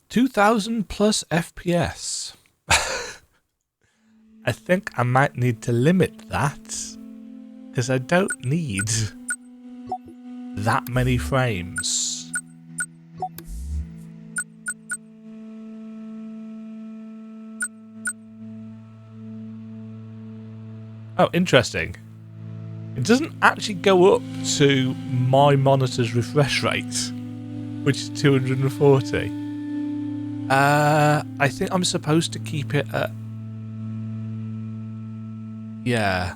2,000 plus FPS. I think I might need to limit that, because I don't need that many frames. Oh, interesting. It doesn't actually go up to my monitor's refresh rate, which is 240. I think I'm supposed to keep it at... Yeah.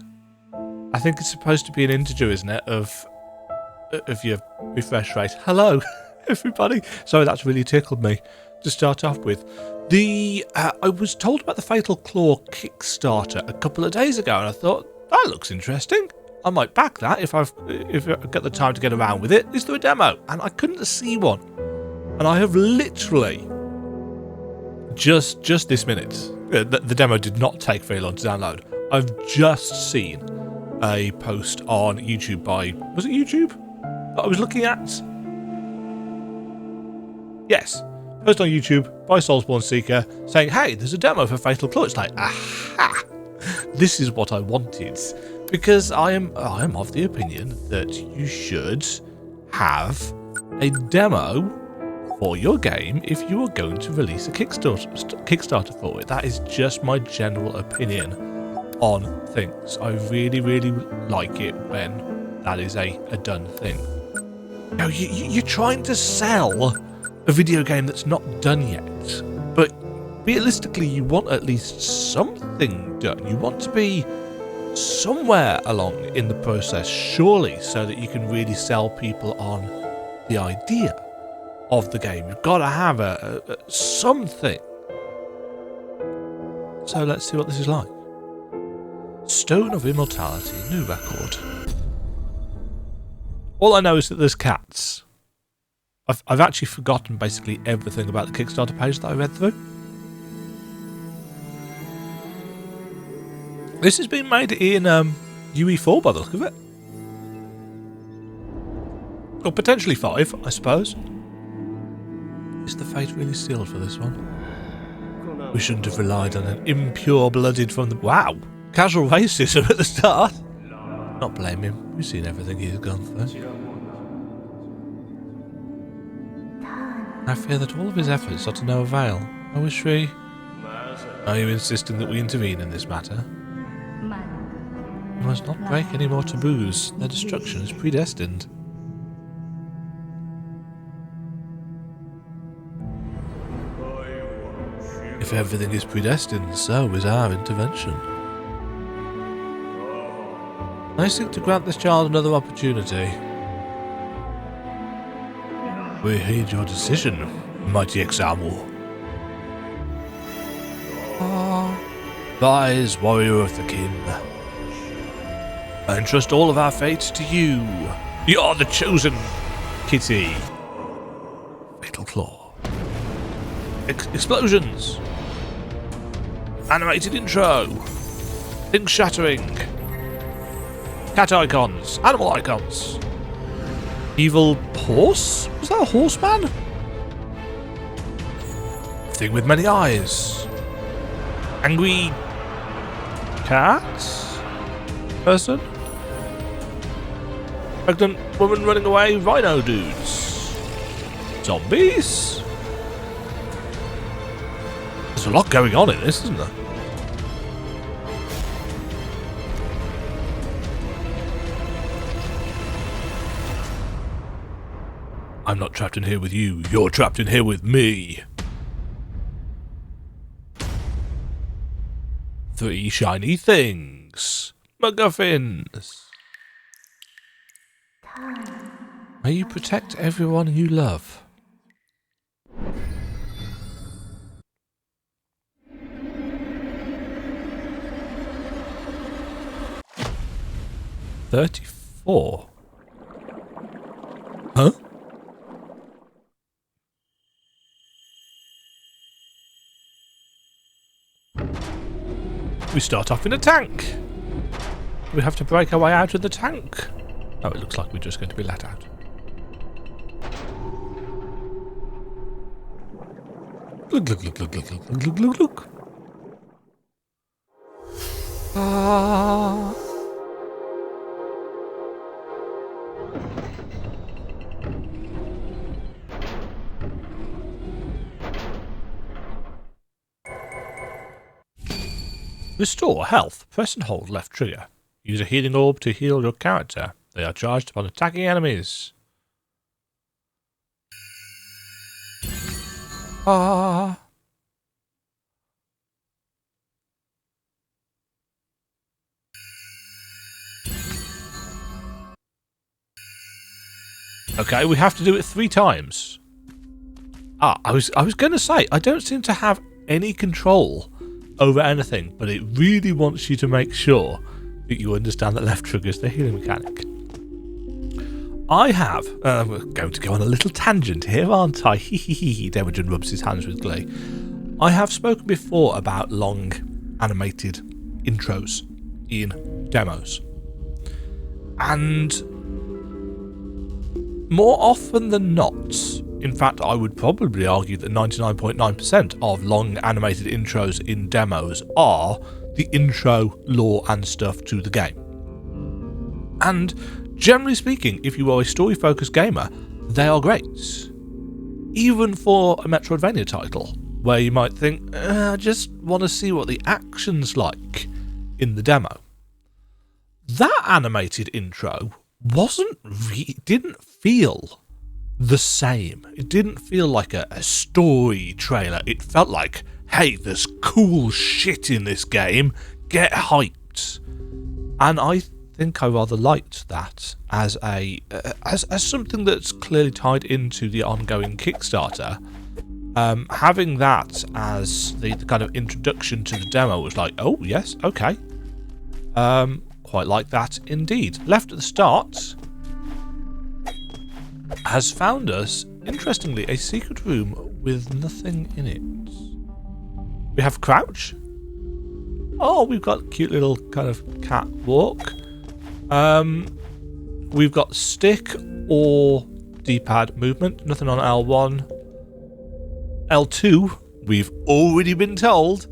I think it's supposed to be an integer, isn't it, of your refresh rate. Hello, everybody. Sorry, that's really tickled me to start off with. I was told about the Fatal Claw Kickstarter a couple of days ago, and I thought, that looks interesting. I might back that if I've got the time to get around with it. Is there a demo? And I couldn't see one. And I have literally just this minute, the demo did not take very long to download. I've just seen a post on YouTube by, was it YouTube that I was looking at? Yes, post on YouTube by Soulsborne Seeker saying, hey, there's a demo for Fatal Claw. It's like, aha, this is what I wanted. Because I am of the opinion that you should have a demo for your game if you are going to release a Kickstarter for it. That is just my general opinion on things. I really, really like it when that is a done thing. You know, you're trying to sell a video game that's not done yet, but realistically you want at least something done. You want to be somewhere along in the process, surely, so that you can really sell people on the idea of the game. You've got to have a something. So let's see what this is like. Stone of Immortality, new record. All I know is that there's cats. I've actually forgotten basically everything about the Kickstarter page that I read through. This has been made in UE4 by the look of it. Or potentially 5, I suppose. Is the fate really sealed for this one? We shouldn't have relied on an impure-blooded from the... Wow! Casual racism at the start. Not blame him. We've seen everything he's gone through. I fear that all of his efforts are to no avail. I wish we... Are you insisting that we intervene in this matter? We must not break any more taboos. Their destruction is predestined. If everything is predestined, so is our intervention. I seek to grant this child another opportunity. We heed your decision, mighty Examul. Rise, warrior of the kin. I entrust all of our fate to you. You are the chosen, Kitty. Fatal Claw. Explosions. Animated intro. Things shattering. Cat icons. Animal icons. Evil horse? Was that a horseman? Thing with many eyes. Angry cat? Person? Pregnant woman running away, rhino dudes. Zombies? There's a lot going on in this, isn't there? I'm not trapped in here with you, you're trapped in here with me. 3 shiny things. MacGuffins. May you protect everyone you love. $34. Huh? We start off in a tank. We have to break our way out of the tank. Oh, it looks like we're just going to be let out. Look, look, look, look, look, look, look, look, look, look. Ah. Restore health. Press and hold left trigger. Use a healing orb to heal your character. They are charged upon attacking enemies. Ah. Okay, we have to do it 3 times. I was going to say, I don't seem to have any control over anything, but it really wants you to make sure that you understand that left trigger is the healing mechanic. I have, we're going to go on a little tangent here, aren't I? Demogen rubs his hands with glee. I have spoken before about long animated intros in demos. And more often than not, in fact, I would probably argue that 99.9% of long animated intros in demos are the intro, lore and stuff to the game. And generally speaking, if you are a story-focused gamer, they are great. Even for a Metroidvania title, where you might think, I just want to see what the action's like in the demo. That animated intro didn't feel the same. It didn't feel like a story trailer. It felt like, hey, there's cool shit in this game. Get hyped. And I think I rather liked that as as something that's clearly tied into the ongoing Kickstarter. Having that as the kind of introduction to the demo was like, oh yes, okay. Quite like that indeed. Left at the start has found us, interestingly, a secret room with nothing in it. We have crouch. Oh, we've got cute little kind of cat walk. We've got stick or D-pad movement. Nothing on L1. L2, we've already been told,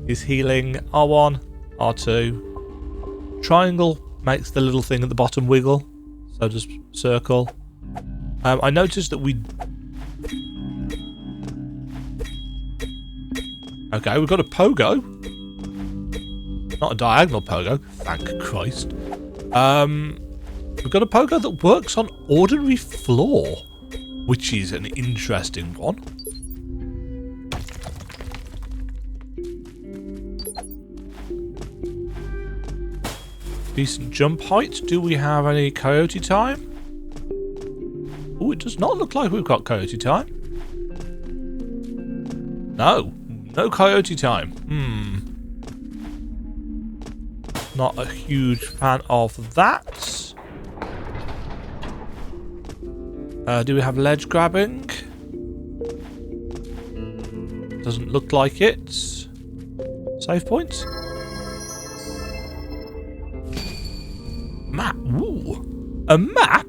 is healing. R1, R2. Triangle makes the little thing at the bottom wiggle. So does circle. I noticed that we... Okay, we've got a pogo. Not a diagonal pogo, thank Christ. We've got a pogo that works on ordinary floor, which is an interesting one. Decent jump height. Do we have any coyote time? Oh, it does not look like we've got coyote time. No, no coyote time. Not a huge fan of that. Do we have ledge grabbing? Doesn't look like it. Save points. Map. Ooh, a map?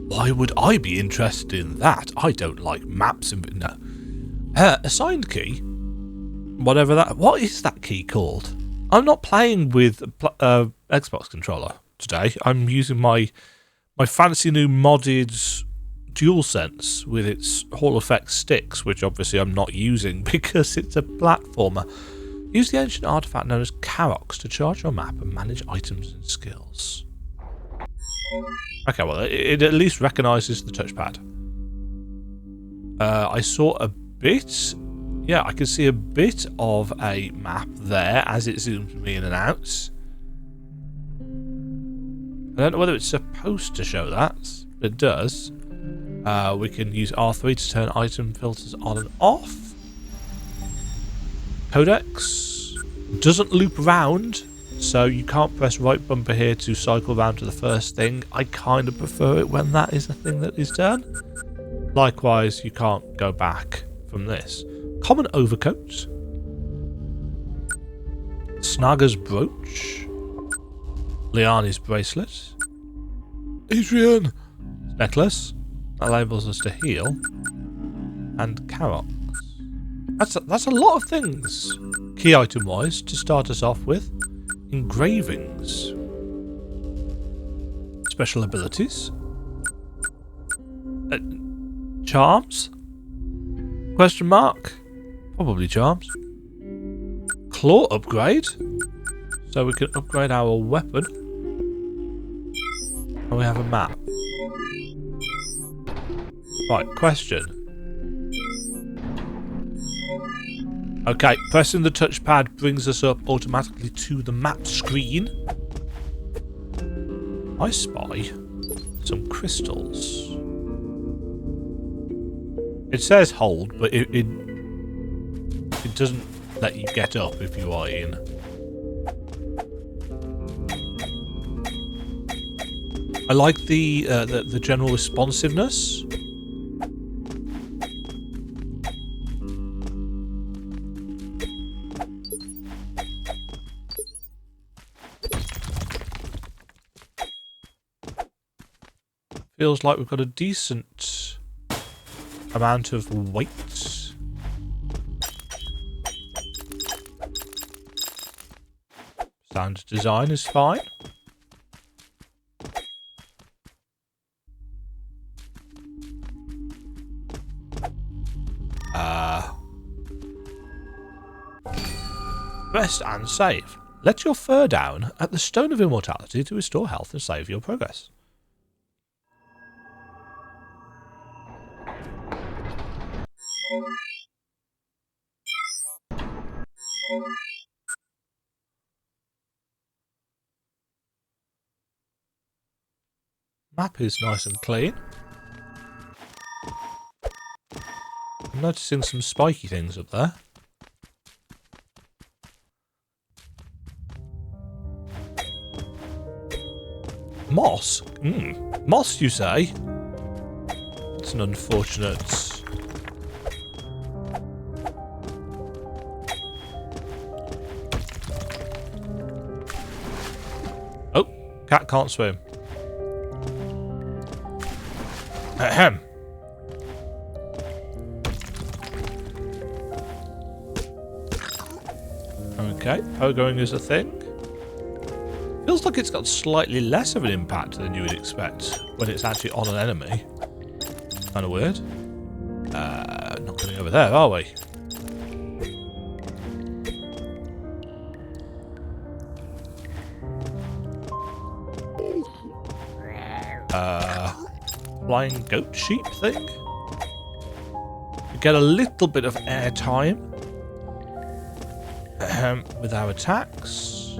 Why would I be interested in that? I don't like maps. No. Assigned key. Whatever that. What is that key called? I'm not playing with Xbox controller today. I'm using my fancy new modded DualSense with its Hall Effect sticks, which obviously I'm not using because it's a platformer. Use the ancient artifact known as Karox to charge your map and manage items and skills. Okay, well, it at least recognises the touchpad. I saw a bit... Yeah, I can see a bit of a map there as it zooms me in and out. I don't know whether it's supposed to show that, but it does. We can use R3 to turn item filters on and off. Codex doesn't loop round, so you can't press right bumper here to cycle round to the first thing. I kind of prefer it when that is a thing that is done. Likewise, you can't go back from this. Common overcoat. Snagger's brooch. Liani's bracelet. Adrian! Necklace. That enables us to heal. And Karox. That's a lot of things, key item wise, to start us off with. Engravings. Special abilities. Charms? Question mark? Probably charms. Claw upgrade. So we can upgrade our weapon. And we have a map. Right, question. Okay, pressing the touchpad brings us up automatically to the map screen. I spy some crystals. It says hold, but it doesn't let you get up if you are in. I like the general responsiveness. Feels like we've got a decent amount of weight. Sound design is fine. Rest and save. Let your fur down at the Stone of Immortality to restore health and save your progress. Map is nice and clean. I'm noticing some spiky things up there. Moss? Moss, you say? It's an unfortunate... Oh, cat can't swim. Ahem. Okay, pogoing is a thing. Feels like it's got slightly less of an impact than you would expect when it's actually on an enemy. Kind of weird. Not coming over there, are we? Flying goat sheep thing. We get a little bit of air time with our attacks.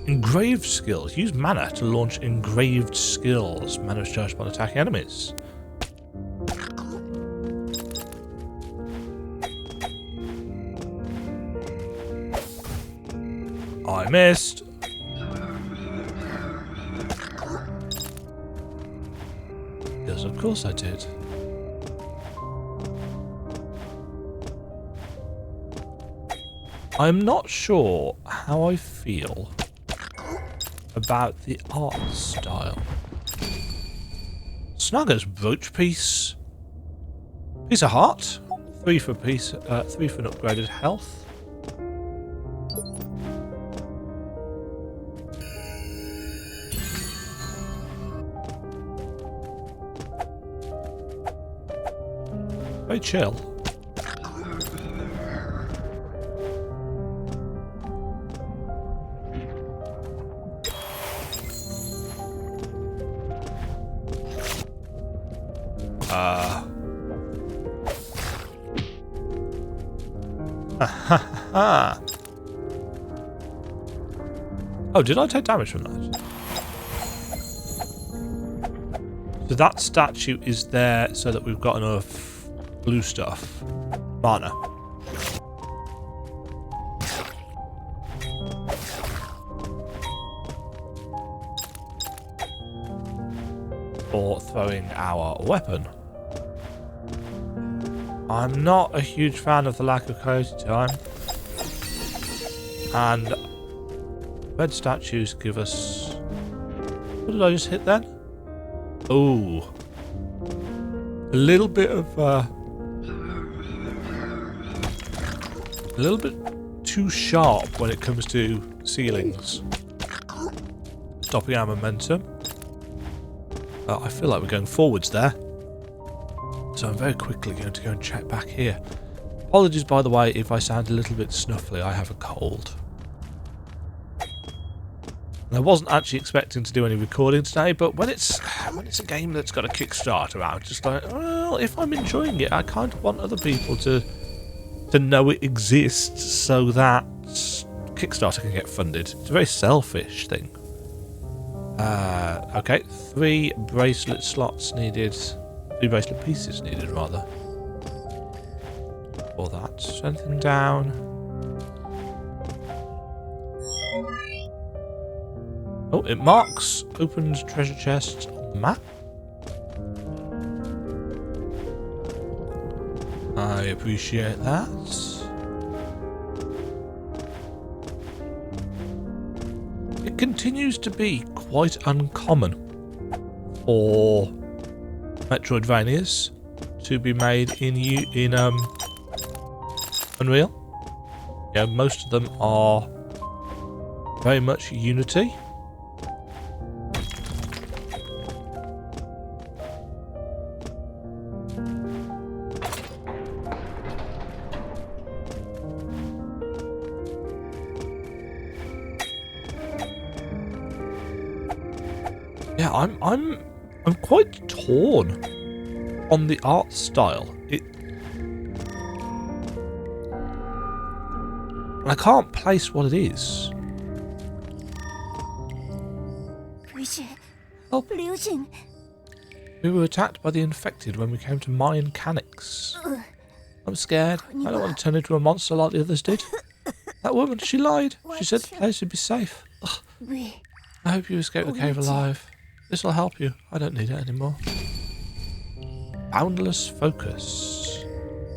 Engraved skills. Use mana to launch engraved skills. Mana is charged upon attacking enemies. I missed. Yes, of course I did. I'm not sure how I feel about the art style. Snugger's brooch piece. Piece of heart. 3 for piece. 3 for an upgraded health. Very chill. Oh, did I take damage from that? So that statue is there so that we've got enough blue stuff. Mana. For throwing our weapon. I'm not a huge fan of the lack of coyote time. And red statues give us... What did I just hit then? Oh. A little bit of... a little bit too sharp when it comes to ceilings. Stopping our momentum. I feel like we're going forwards there. So I'm very quickly going to go and check back here. Apologies, by the way, if I sound a little bit snuffly. I have a cold. And I wasn't actually expecting to do any recording today, but when it's a game that's got a Kickstarter out, just like, well, if I'm enjoying it, I kind of want other people to know it exists so that Kickstarter can get funded. It's a very selfish thing. Okay, 3 bracelet slots needed. 3 bracelet pieces needed, rather. For that. Anything down? Oh, it marks opened treasure chests on the map. I appreciate that. It continues to be quite uncommon for Metroidvanias to be made in Unreal. Yeah, most of them are very much Unity. Yeah, I'm quite torn on the art style. I can't place what it is. Help. We were attacked by the infected when we came to Mayan Canics. I'm scared. I don't want to turn into a monster like the others did. That woman, she lied. She said the place would be safe. Ugh. I hope you escaped the cave alive. This will help you. I don't need it anymore. Boundless Focus.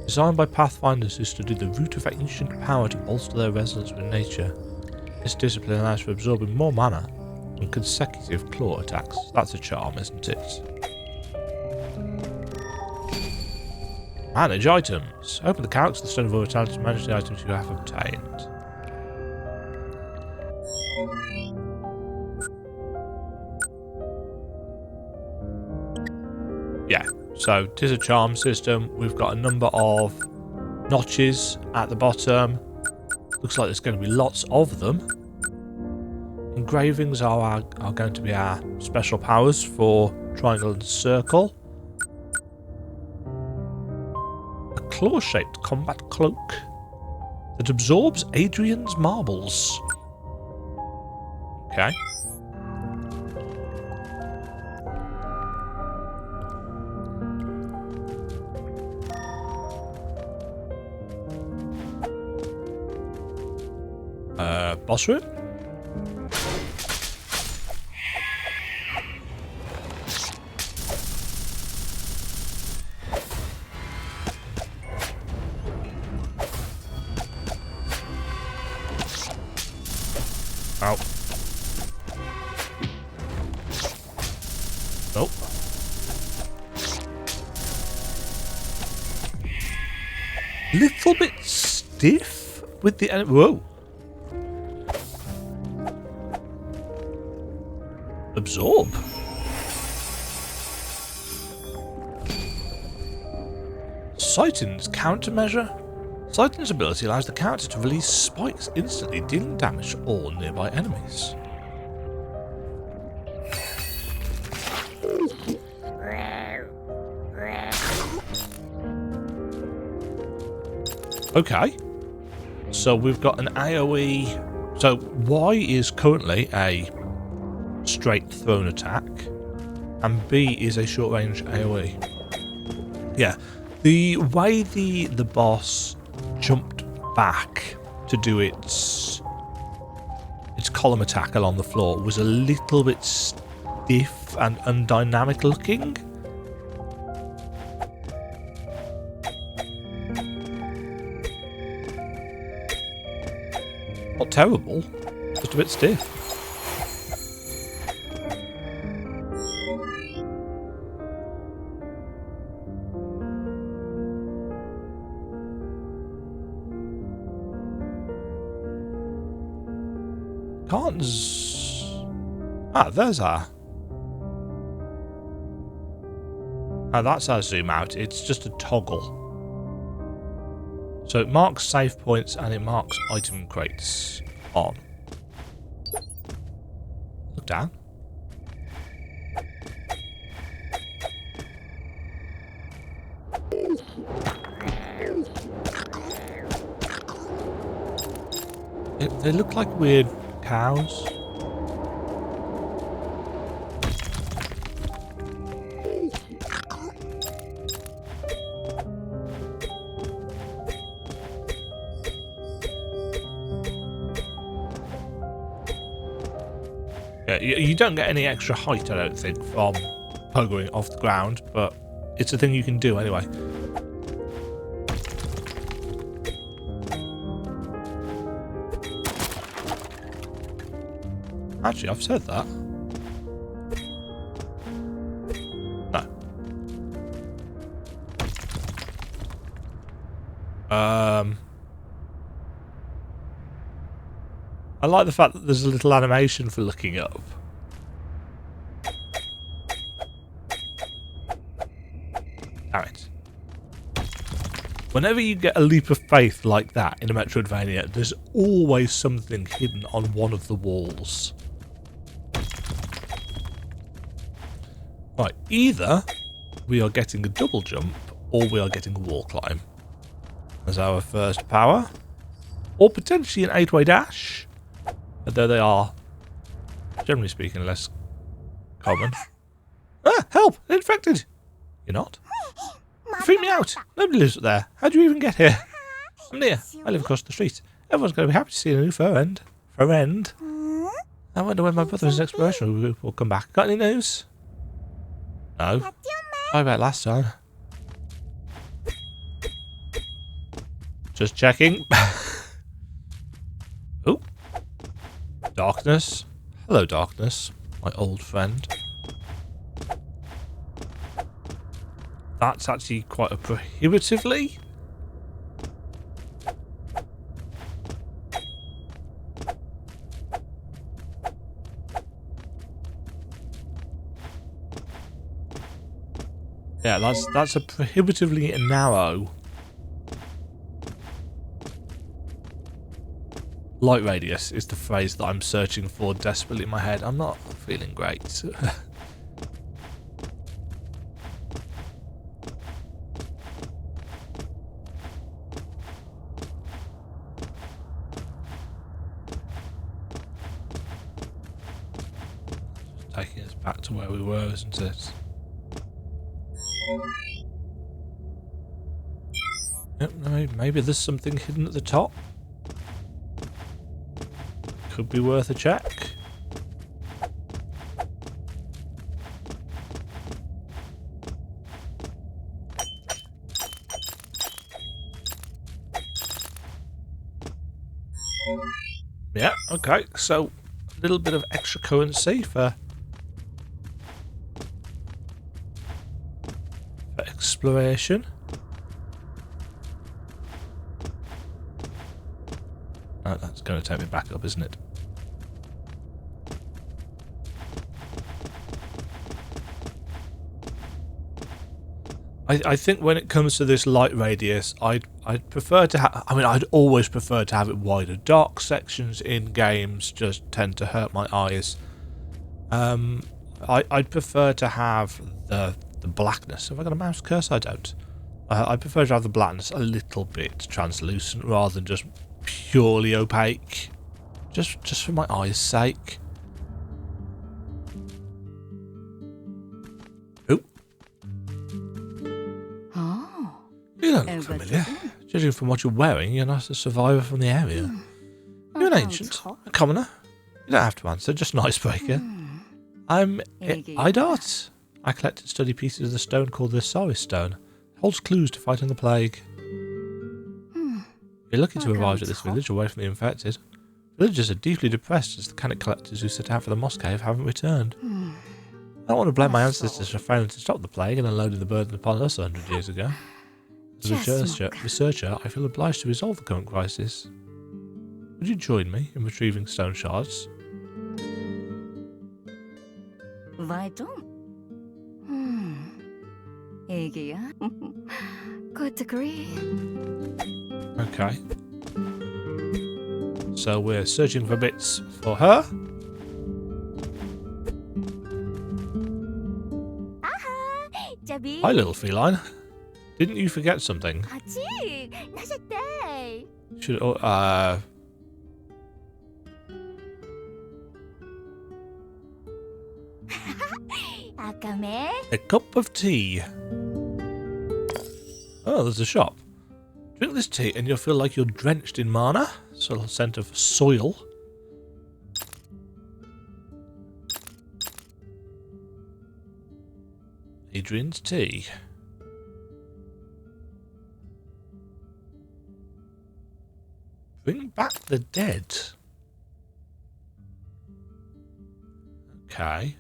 Designed by pathfinders who studied the root of ancient power to bolster their resonance with nature. This discipline allows for absorbing more mana and consecutive claw attacks. That's a charm, isn't it? Manage items. Open the calcs of the Stone of Immortality to manage the items you have obtained. Yeah, so it is a charm system. We've got a number of notches at the bottom. Looks like there's going to be lots of them. Engravings are going to be our special powers for triangle and circle. A claw-shaped combat cloak that absorbs Adrian's marbles. Okay. Boss room? Ow. Nope. Little bit stiff with the enemy. Whoa. Absorb. Sighton's countermeasure. Sighton's ability allows the character to release spikes instantly, dealing damage to all nearby enemies. Okay. So we've got an AoE. So Y is currently a straight thrown attack, and B is a short range AoE. Yeah, the way the boss jumped back to do its column attack along the floor was a little bit stiff and undynamic looking. Not terrible, just a bit stiff. buttons. Ah, there's our. Ah, that's our zoom out. It's just a toggle. So it marks save points and it marks item crates on. Look down. They look like weird cows. Yeah, you don't get any extra height, I don't think, from pogoing off the ground, but it's a thing you can do anyway. Actually, I've said that. No. I like the fact that there's a little animation for looking up. Damn it. Whenever you get a leap of faith like that in a Metroidvania, there's always something hidden on one of the walls. Right, either we are getting a double jump or we are getting a wall climb as our first power, or potentially an 8-way dash, although they are, generally speaking, less common. Ah, help! Infected! You're not? You freaked me out! Nobody lives up there. How do you even get here? I'm near. I live across the street. Everyone's going to be happy to see a new friend. I wonder when my brother's exploration group will come back. Got any news? No. Sorry about last time. Just checking. Oh. Darkness. Hello, Darkness. My old friend. That's actually quite a prohibitively. Yeah, that's a prohibitively narrow light radius is the phrase that I'm searching for desperately in my head. I'm not feeling great. Taking us back to where we were, isn't it? Yep, maybe there's something hidden at the top. Could be worth a check. Yeah, okay, so a little bit of extra currency for exploration. Oh, that's going to take me back up, isn't it? I think when it comes to this light radius, I'd prefer to have. I mean, I'd always prefer to have it wider. Dark sections in games just tend to hurt my eyes. I'd prefer to have the blackness. Have I got a mouse cursor? I don't. I prefer to have the blackness a little bit translucent rather than just purely opaque. Just for my eyes' sake. Oh. Oh. You don't look familiar. Judging from what you're wearing, you're not a survivor from the area. You're an ancient, a commoner. You don't have to answer, just an icebreaker. I'm Idart. I collect and study pieces of the stone called the Saris Stone. It holds clues to fighting the plague. You're lucky to have arrived at this village away from the infected. Villagers are deeply depressed as the canic collectors who set out for the moss cave haven't returned. I don't want to blame my ancestors for failing to stop the plague and unloading the burden upon us 100 years ago. As a researcher, I feel obliged to resolve the current crisis. Would you join me in retrieving stone shards? Vital? 애기야? Good degree. Okay. So we're searching for bits for her. Hi, little feline. Didn't you forget something? Should a cup of tea. Oh, there's a shop. Drink this tea and you'll feel like you're drenched in mana. Subtle scent of soil. Adrian's tea. Bring back the dead. Okay.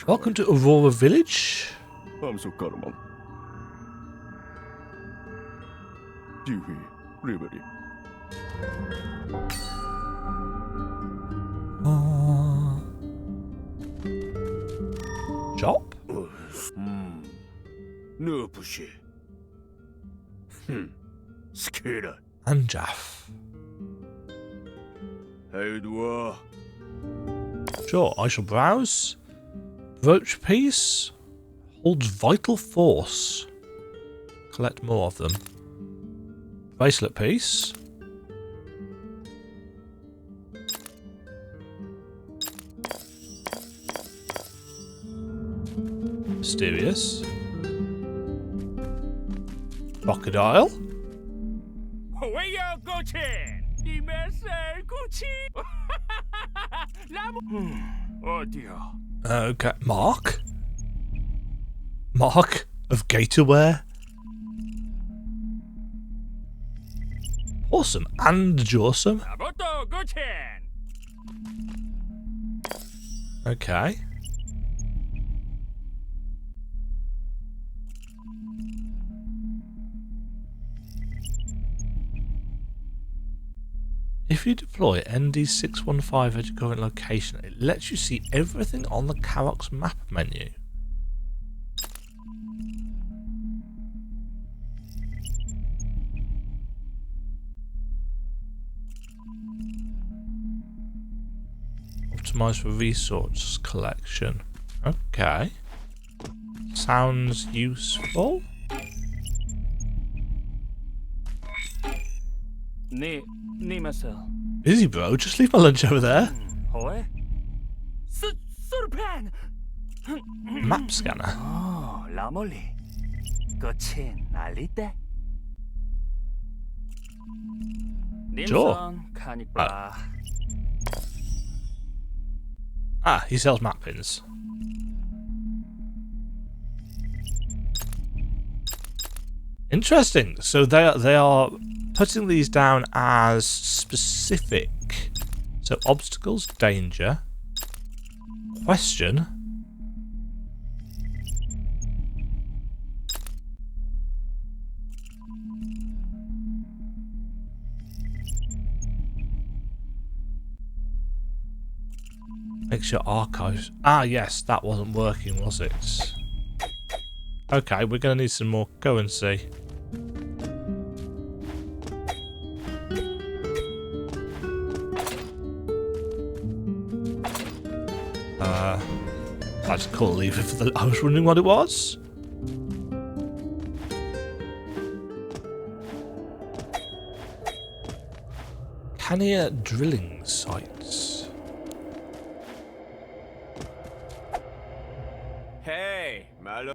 Welcome to Aurora Village. Shop? And Jaff. Sure, I shall browse. Brooch piece holds vital force. Collect more of them. Bracelet piece. Mysterious. Crocodile. Okay, Mark? Mark of Gatorware? Awesome, and Jawsome. Okay. If you deploy ND615 at your current location, it lets you see everything on the Karok's map menu. Optimize for resource collection. Okay. Sounds useful. Busy, bro. Just leave my lunch over there. Map scanner. Sure. He sells map pins. Interesting. So they are putting these down as specific. So obstacles, danger, question. Make sure archives. Yes, that wasn't working, was it? Okay, we're going to need some more currency. I just couldn't leave it for the... I was wondering what it was. Cania drilling sites. Hey, malo.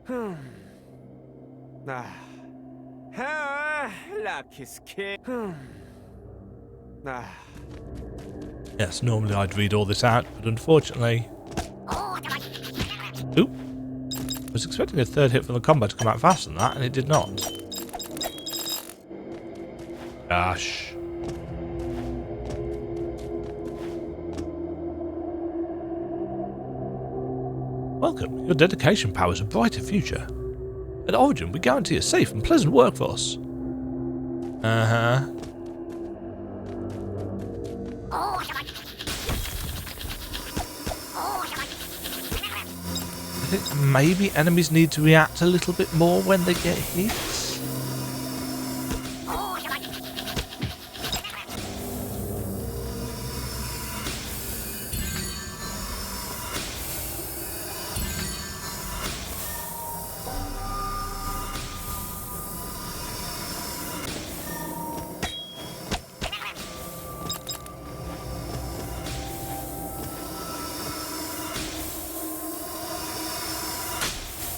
Yes, normally I'd read all this out, but unfortunately... Oop. I was expecting a third hit from the combat to come out faster than that, and it did not. Gosh. Welcome. Your dedication powers a brighter future. At Origin, we guarantee a safe and pleasant workforce. think maybe enemies need to react a little bit more when they get hit.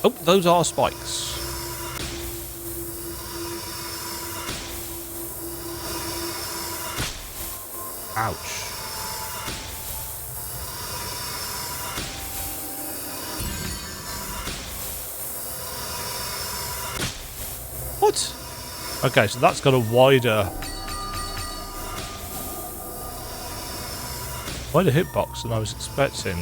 Oh, those are spikes. Ouch. What? Okay, so that's got a wider hitbox than I was expecting.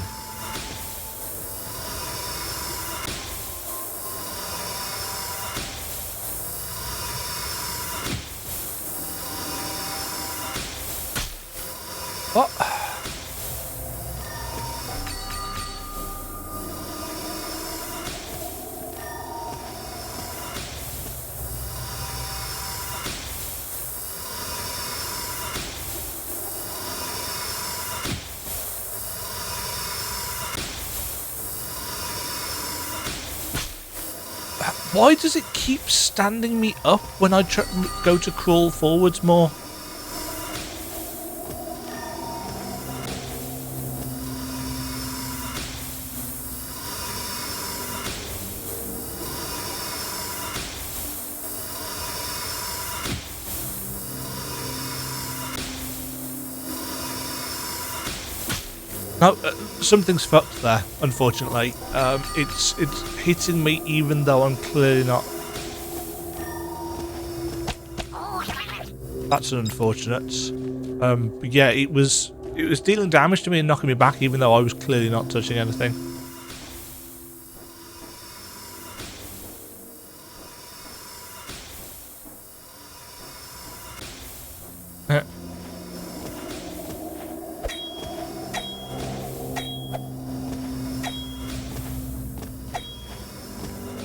What? Why does it keep standing me up when I go to crawl forwards more? No, something's fucked there, unfortunately. It's hitting me even though I'm clearly not. That's unfortunate. But yeah, it was dealing damage to me and knocking me back even though I was clearly not touching anything.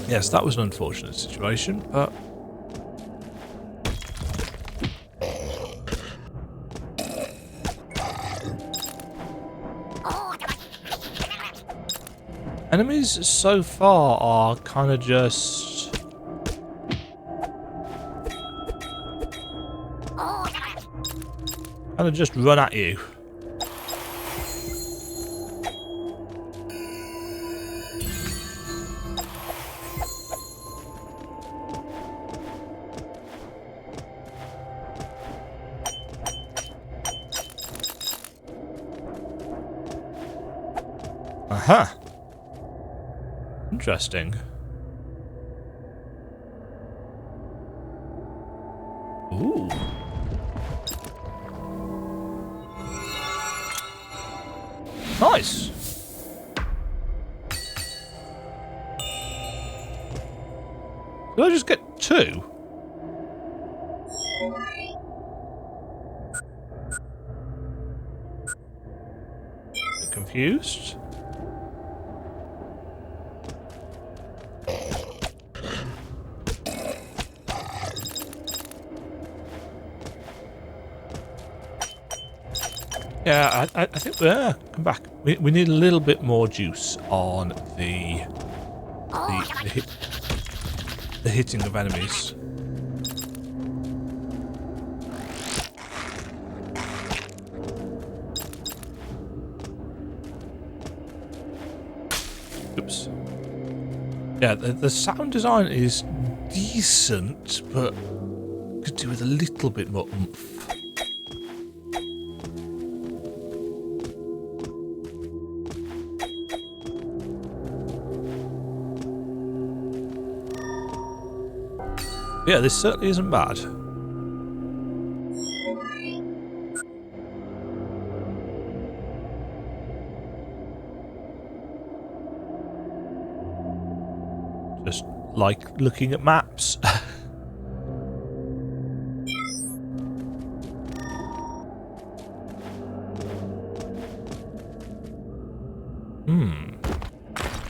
Yes, that was an unfortunate situation, but... Enemies so far are kind of just... run at you. Aha. Interesting. Ooh. Nice. Did I just get 2? Bit confused. Yeah, I think come back. We need a little bit more juice on the hitting of enemies. Oops. Yeah, the sound design is decent, but could do with a little bit more oomph. Yeah, this certainly isn't bad. Just like looking at maps.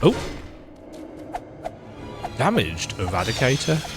Oh. Damaged Eradicator.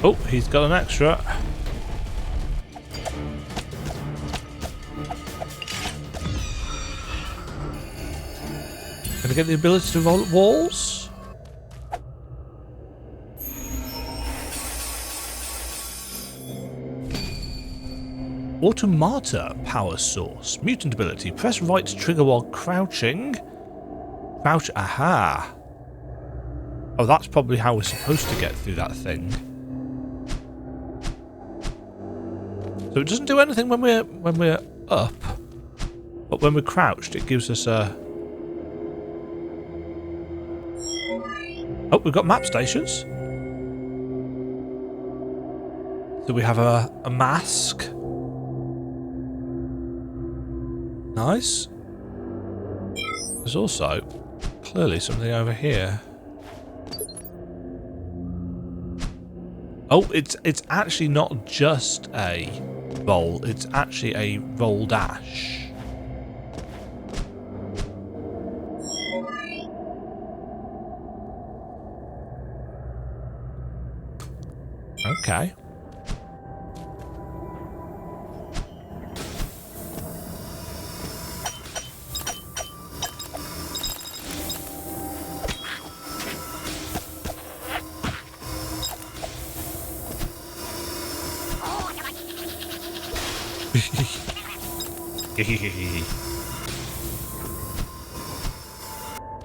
Oh, he's got an extra. Gonna get the ability to roll at walls. Automata power source. Mutant ability. Press right trigger while crouching. Crouch. Aha. Oh, that's probably how we're supposed to get through that thing. So it doesn't do anything when we're up, but when we're crouched, it gives us a. Oh, we've got map stations. So we have a mask. Nice. There's also clearly something over here. Oh, it's actually not just a roll, it's actually a roll dash. Okay.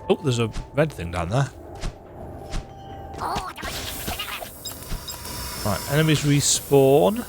Oh, there's a red thing down there. Right, enemies respawn.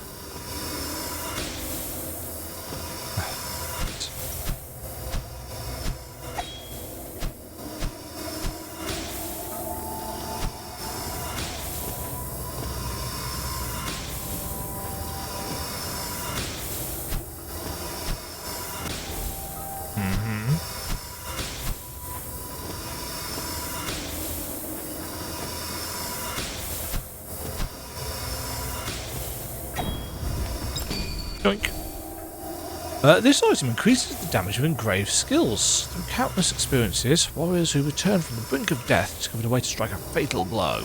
This item increases the damage of engraved skills. Through countless experiences, warriors who return from the brink of death discovered a way to strike a fatal blow.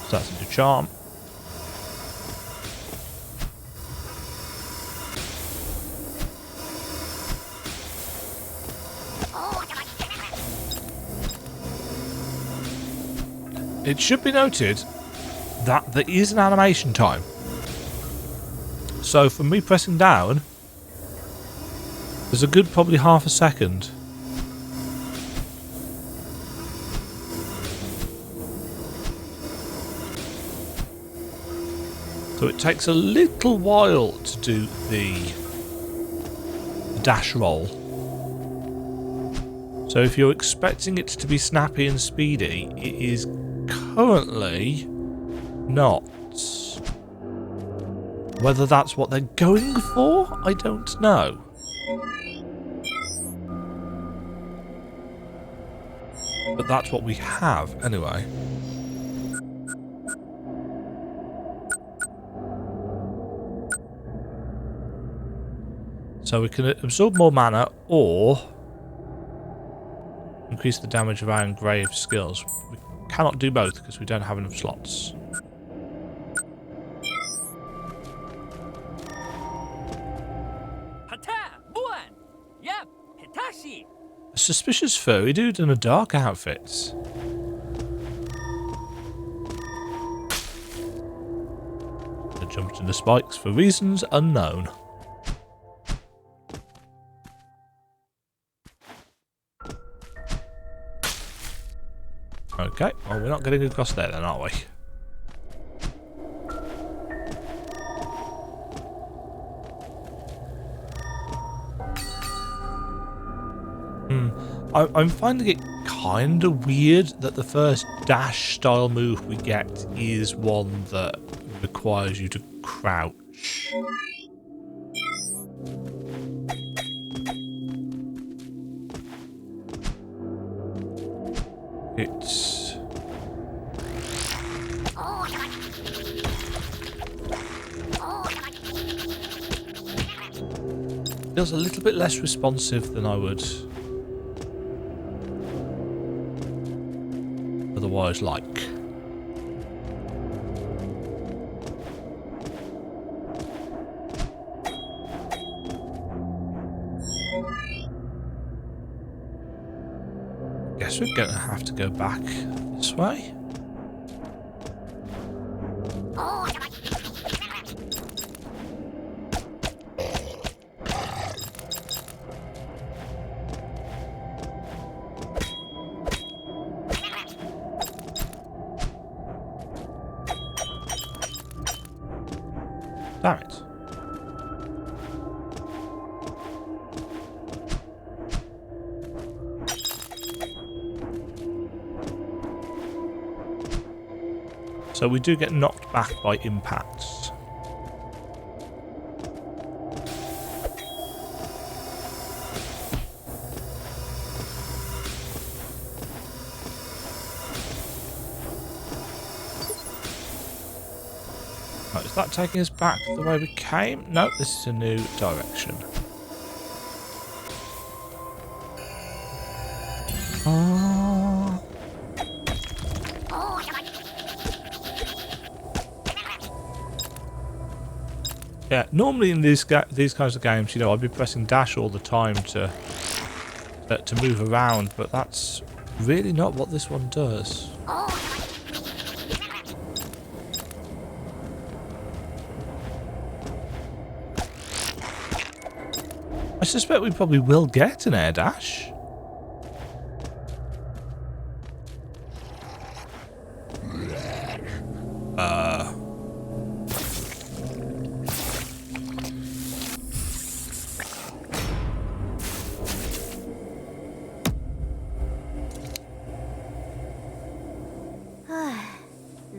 So that's into charm. It should be noted that there is an animation time. So from me pressing down, there's a good probably half a second. So it takes a little while to do the dash roll. So if you're expecting it to be snappy and speedy, it is currently not. Whether that's what they're going for, I don't know. But that's what we have, anyway. So we can absorb more mana or increase the damage of our engraved skills. We cannot do both because we don't have enough slots. A suspicious furry dude in a dark outfit. I jumped into spikes for reasons unknown. Okay, well we're not getting across there then, are we? I'm finding it kind of weird that the first dash style move we get is one that requires you to crouch. It's... feels a little bit less responsive than I would otherwise like. Guess we're gonna have to go back this way. Damn it. So we do get knocked back by impacts. Right, is that taking us back the way we came? No, this is a new direction. Yeah, normally in these kinds of games, you know, I'd be pressing dash all the time to move around, but that's really not what this one does. I suspect we probably will get an air dash.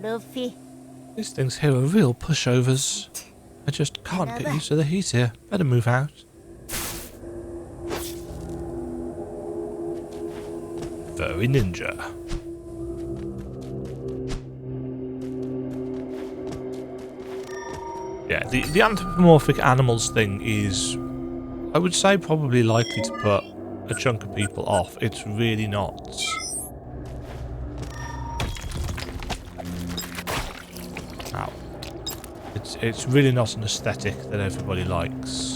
Luffy. These things here are real pushovers. I just can't get used to the heat here. Better move out. Furry ninja. Yeah, the anthropomorphic animals thing is, I would say, probably likely to put a chunk of people off. It's really not. Ow. It's really not an aesthetic that everybody likes.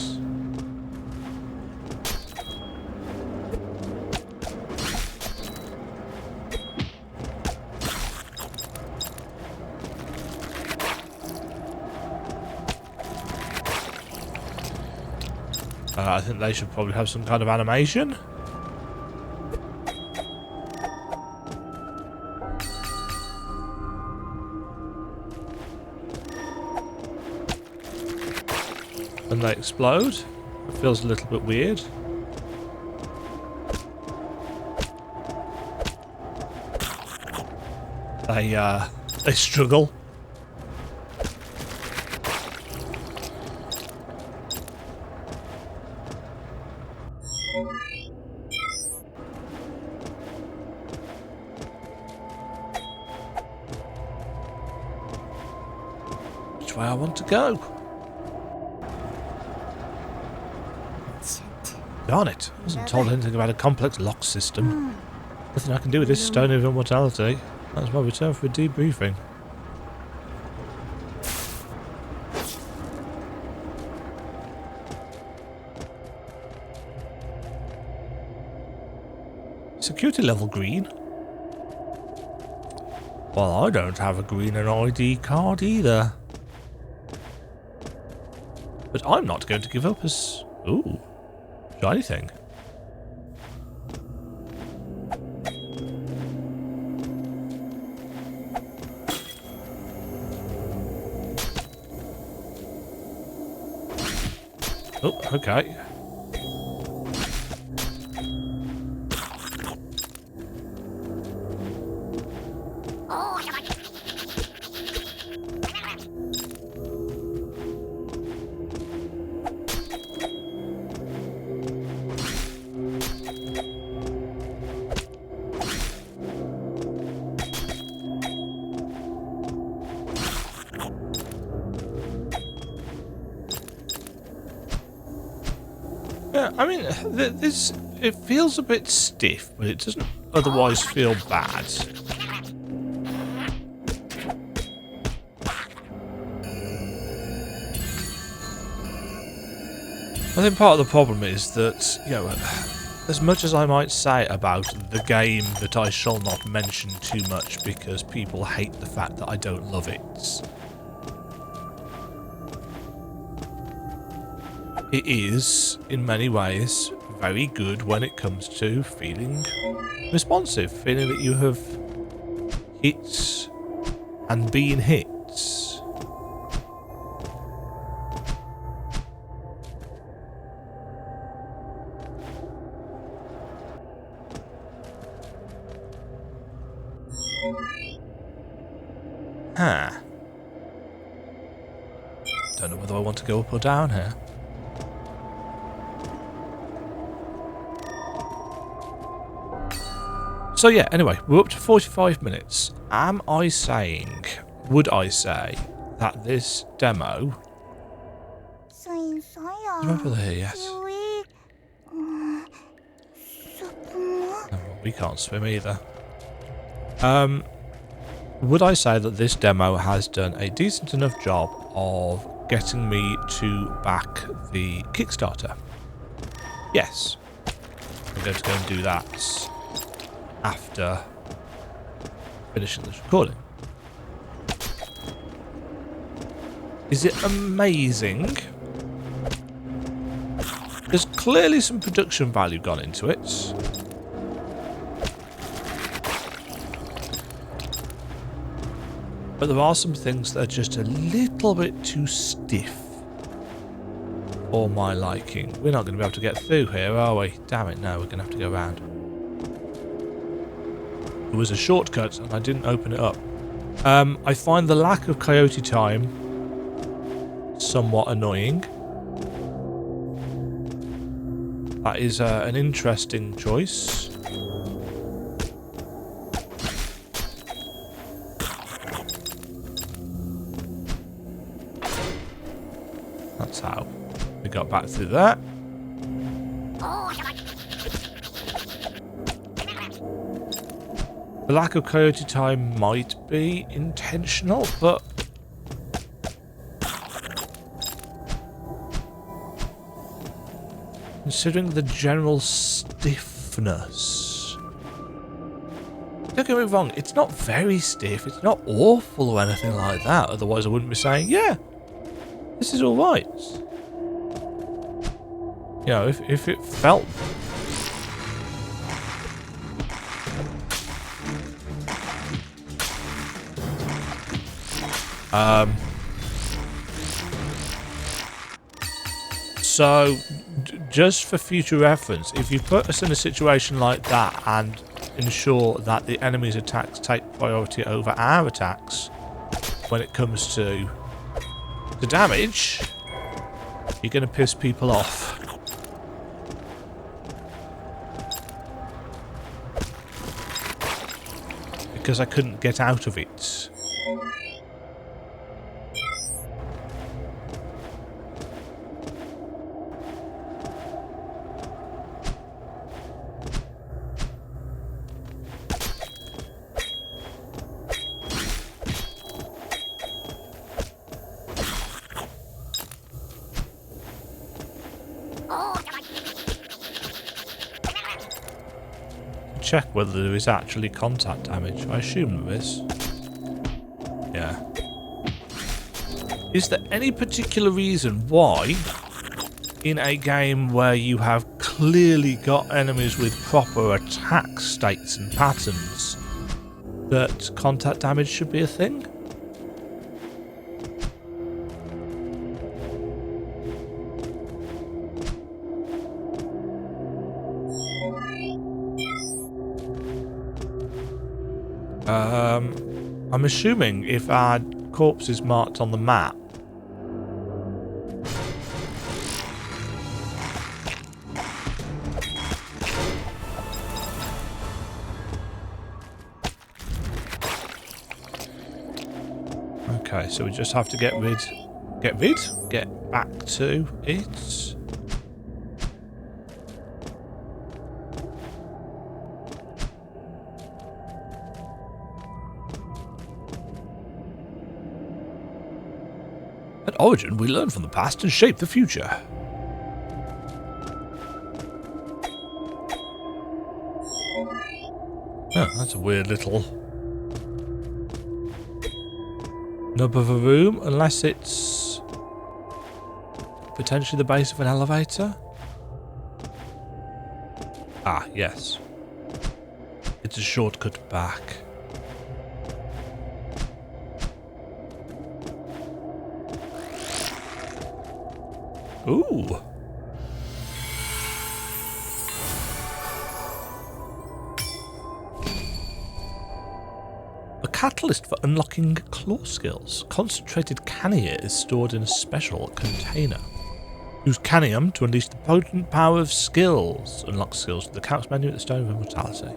I think they should probably have some kind of animation. When they explode, it feels a little bit weird. They struggle. Which way I want to go? Darn it, I wasn't told anything about a complex lock system. Nothing I can do with this stone of immortality. That's my return for a debriefing. Security level green? Well, I don't have a green and ID card either. But I'm not going to give up as... Ooh. Shiny thing. Oh, okay. I mean, this it feels a bit stiff, but it doesn't otherwise feel bad. I think part of the problem is that, you know, as much as I might say about the game that I shall not mention too much because people hate the fact that I don't love it, it is, in many ways, very good when it comes to feeling responsive, feeling that you have hit and been hit. Huh. Don't know whether I want to go up or down here. So yeah, anyway, we're up to 45 minutes. Am I saying, would I say, that this demo... Remember there, yes. Oh, we can't swim either. Would I say that this demo has done a decent enough job of getting me to back the Kickstarter? Yes. I'm going to go and do that after finishing this recording. Is it amazing? There's clearly some production value gone into it. But there are some things that are just a little bit too stiff for my liking. We're not going to be able to get through here, are we? Damn it, no, we're going to have to go around. There was a shortcut and I didn't open it up. I find the lack of coyote time somewhat annoying. That is an interesting choice. That's how we got back through that. The lack of coyote time might be intentional, but considering the general stiffness, don't get me wrong, it's not very stiff, it's not awful or anything like that, otherwise I wouldn't be saying, yeah, this is alright. You know, if it felt... So, just for future reference, if you put us in a situation like that and ensure that the enemy's attacks take priority over our attacks when it comes to the damage, you're going to piss people off. Because I couldn't get out of it. Check whether there is actually contact damage. I assume there is. Yeah. Is there any particular reason why, in a game where you have clearly got enemies with proper attack states and patterns, that contact damage should be a thing? I'm assuming if our corpse is marked on the map, okay, so we just have to get back to it. At Origin, we learn from the past and shape the future. Oh, that's a weird little nub of a room, unless it's potentially the base of an elevator. Ah, yes. It's a shortcut back. Ooh. A catalyst for unlocking claw skills. Concentrated cania is stored in a special container. Use canium to unleash the potent power of skills. Unlock skills with the couch menu at the Stone of Immortality.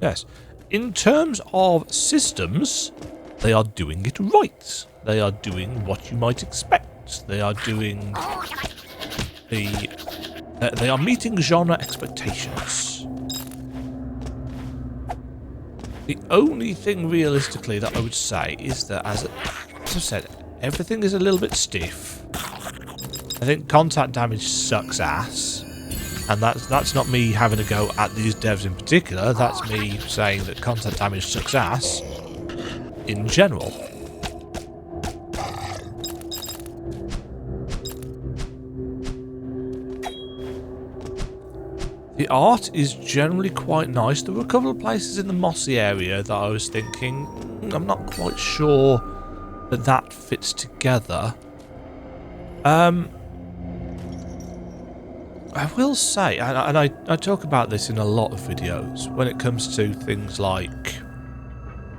Yes. In terms of systems, they are doing it right. They are doing what you might expect. They are doing they are meeting genre expectations. The only thing realistically that I would say is that, as I've said, everything is a little bit stiff. I think contact damage sucks ass. And that's not me having a go at these devs in particular, that's me saying that contact damage sucks ass in general. The art is generally quite nice. There were a couple of places in the mossy area that I was thinking, I'm not quite sure that that fits together. I will say, and I talk about this in a lot of videos, when it comes to things like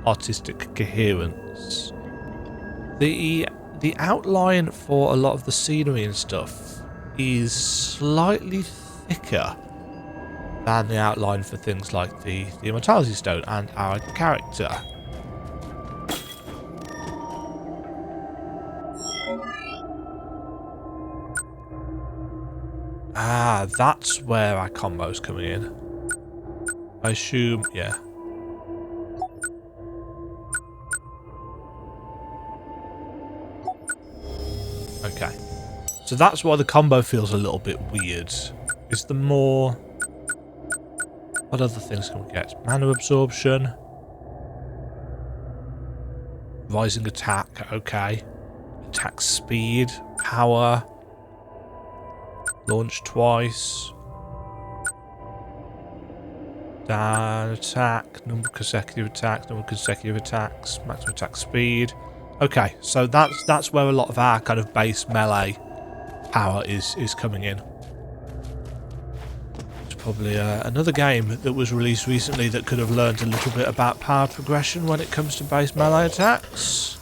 artistic coherence, the outline for a lot of the scenery and stuff is slightly thicker than the outline for things like the Immortality Stone and our character. Ah, that's where our combo's coming in. I assume, yeah. Okay. So that's why the combo feels a little bit weird. Is the more... What other things can we get? Mana absorption. Rising attack, okay. Attack speed, power. Launch twice. Down attack, number of consecutive attacks, maximum attack speed. Okay, so that's where a lot of our kind of base melee power is coming in. It's probably another game that was released recently that could have learned a little bit about power progression when it comes to base melee attacks.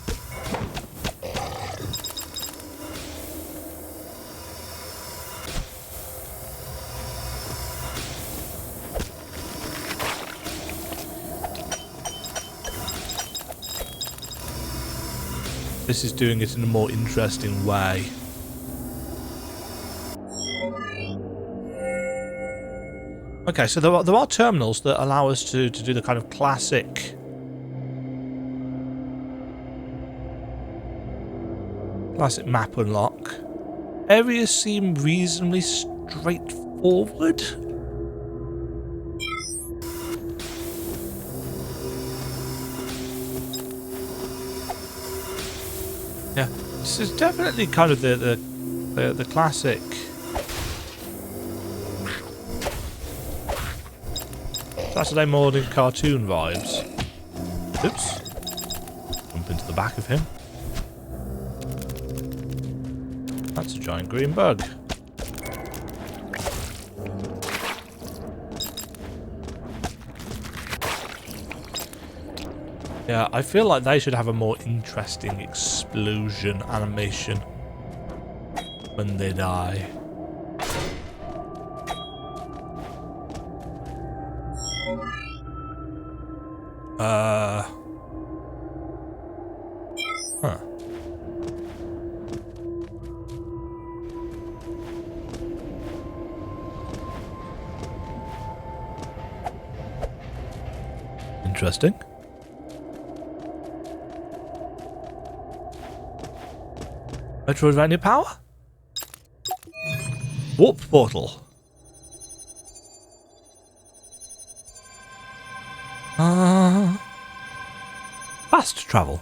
This is doing it in a more interesting way. Okay, so there are terminals that allow us to do the kind of classic map unlock. Areas seem reasonably straightforward. Yeah, this is definitely kind of the classic Saturday morning cartoon vibes. Oops. Jump into the back of him. That's a giant green bug. Yeah, I feel like they should have a more interesting explosion animation when they die. Huh. interesting. Metroidvania power? Warp portal. Fast travel.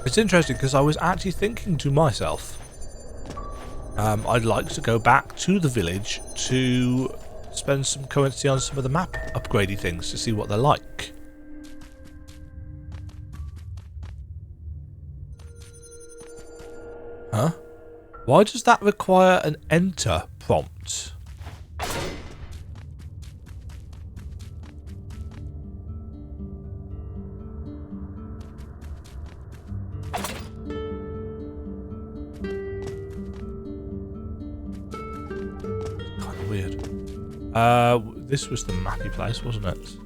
It's interesting because I was actually thinking to myself, I'd like to go back to the village to spend some currency on some of the map upgradey things to see what they're like. Huh? Why does that require an enter prompt? Kind of weird. This was the mappy place, wasn't it?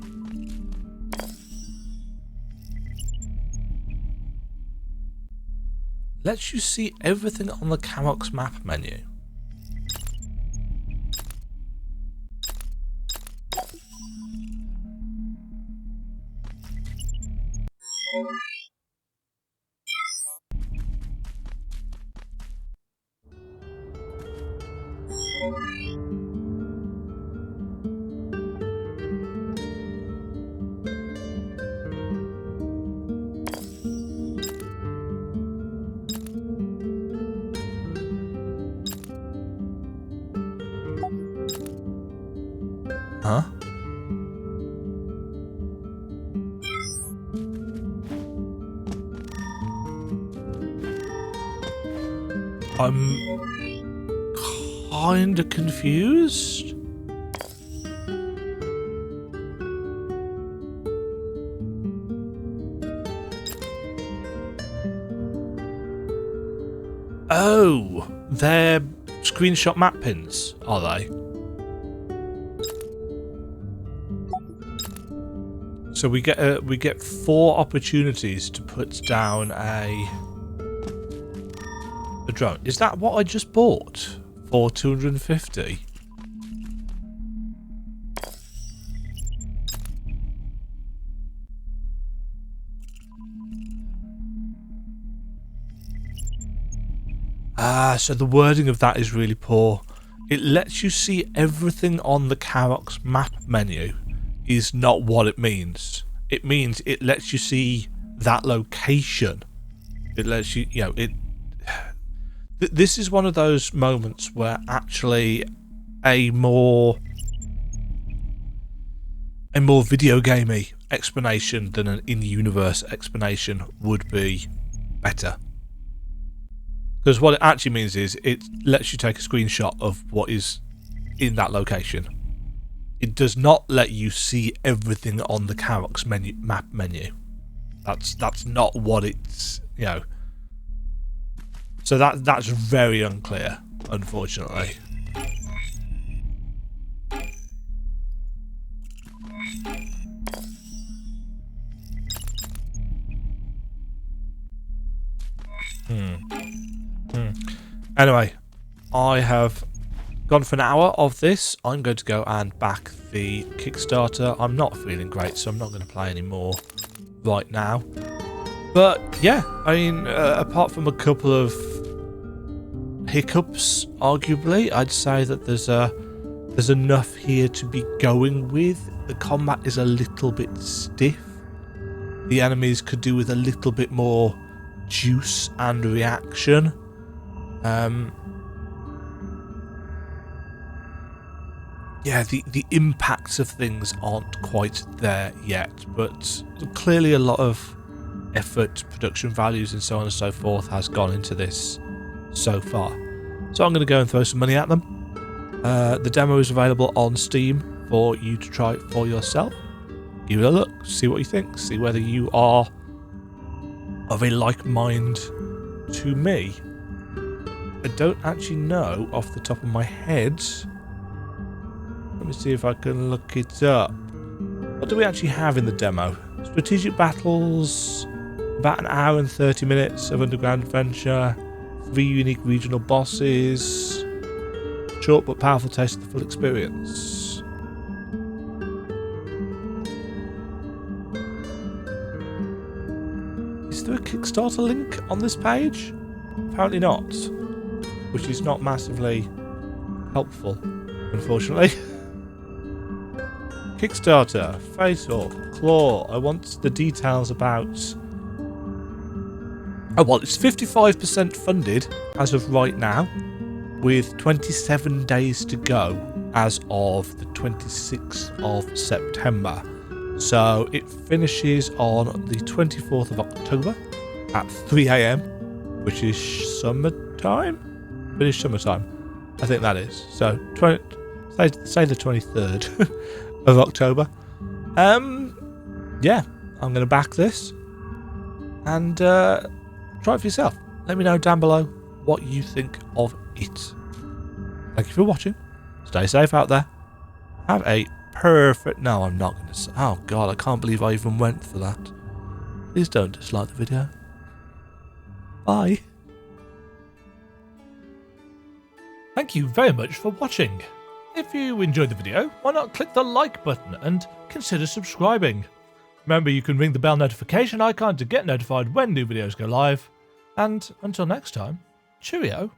Lets you see everything on the Karox map menu. Huh? I'm kinda confused. Oh, they're screenshot map pins, are they? So we get 4 opportunities to put down a drone. Is that what I just bought for 250? So the wording of that is really poor. It lets you see everything on the Karox map menu is not what it means. It means it lets you see that location. It lets you, you know, this is one of those moments where actually a more video gamey explanation than an in-universe explanation would be better. Because what it actually means is it lets you take a screenshot of what is in that location. It does not let you see everything on the Karox map menu. That's not what it's, you know. So that's very unclear, unfortunately. Anyway, I have gone for an hour of this. I'm going to go and back the Kickstarter. I'm not feeling great, so I'm not going to play anymore right now. But yeah, I mean, apart from a couple of hiccups, arguably, I'd say that there's enough here to be going with. The combat is a little bit stiff. The enemies could do with a little bit more juice and reaction. Yeah, the impacts of things aren't quite there yet, but clearly a lot of effort, production values and so on and so forth has gone into this so far. So I'm going to go and throw some money at them. The demo is available on Steam for you to try it for yourself. Give it a look, see what you think, see whether you are of a like mind to me. I don't actually know off the top of my head. Let me see if I can look it up. What do we actually have in the demo? Strategic battles, About an hour and 30 minutes of underground adventure, 3 unique regional bosses, short but powerful taste of the full experience. Is there a Kickstarter link on this page? Apparently not, which is not massively helpful, unfortunately. Kickstarter, Fatal, Claw. I want the details about... Oh, well, it's 55% funded as of right now, with 27 days to go as of the 26th of September. So it finishes on the 24th of October at 3 AM, which is summertime? British summertime, I think that is. So say the 23rd of October. Yeah, I'm going to back this and try it for yourself. Let me know down below what you think of it. Thank you for watching. Stay safe out there. Have a perfect... No, I'm not going to say... Oh, God, I can't believe I even went for that. Please don't dislike the video. Bye. Thank you very much for watching. If you enjoyed the video, why not click the like button and consider subscribing. Remember, you can ring the bell notification icon to get notified when new videos go live. And until next time, cheerio.